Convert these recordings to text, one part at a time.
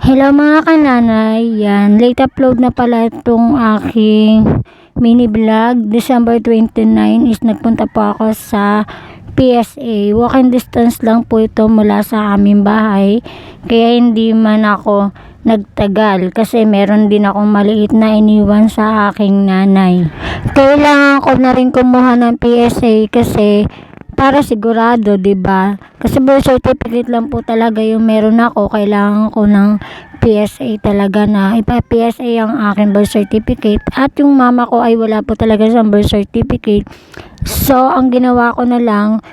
Hello mga kananay, yan, late upload na pala itong aking mini vlog. December 29 is nagpunta po ako sa PSA. Walking distance lang po ito mula sa aming bahay. Kaya hindi man ako nagtagal kasi meron din akong maliit na iniwan sa aking nanay. Kailangan ko na rin kumuha ng PSA kasi para sigurado, 'di ba? Kasi birth certificate lang po talaga yung meron ako. Kailangan ko ng PSA talaga na ipa-PSA ang akin birth certificate. At yung mama ko ay wala po talaga sa birth certificate. So, ang ginawa ko na lang,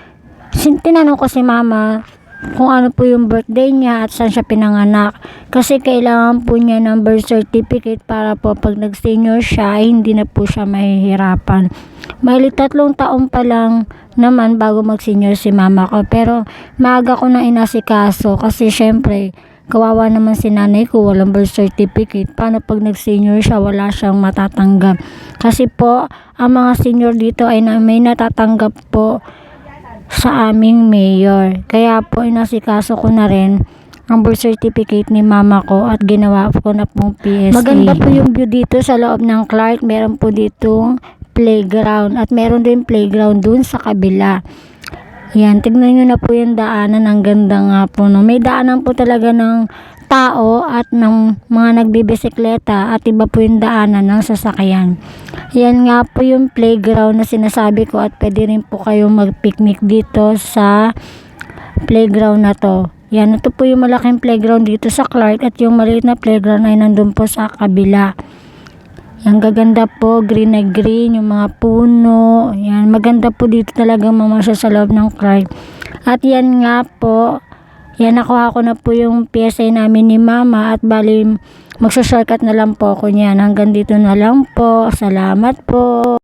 tinanong ko si mama kung ano po yung birthday niya at saan siya pinanganak. Kasi kailangan po niya ng birth certificate para po pag nag-senior siya, ay hindi na po siya mahihirapan. May 3 taon pa lang naman bago mag-senior si mama ko. Pero maaga ko na inasikaso kasi syempre, kawawa naman si nanay ko, walang birth certificate. Paano pag nag-senior siya, wala siyang matatanggap. Kasi po, ang mga senior dito ay may natatanggap po sa aming mayor. Kaya po inasikaso ko na rin ang birth certificate ni mama ko at ginawa ko na pong PSA. Maganda po yung view dito sa loob ng Clark. Meron po ditong playground at meron din playground dun sa kabila. Yan, tignan nyo na po yung daanan. Ang ganda nga po, no? May daanan po talaga ng tao at ng mga nagbibisikleta at iba po yung daanan ng sasakyan. Yan nga po yung playground na sinasabi ko at pwede rin po kayong mag-picnic dito sa playground na to. Yan, ito po yung malaking playground dito sa Clark at yung maliit na playground ay nandun po sa kabila. Yan, gaganda po, green na green, yung mga puno. Yan, maganda po dito talaga mamasya sa loob ng Clark. At yan nga po, yan, nakuha ko na po yung PSA namin ni mama at bali magsa-shortcut na lang po ako niyan. Hanggang dito na lang po. Salamat po.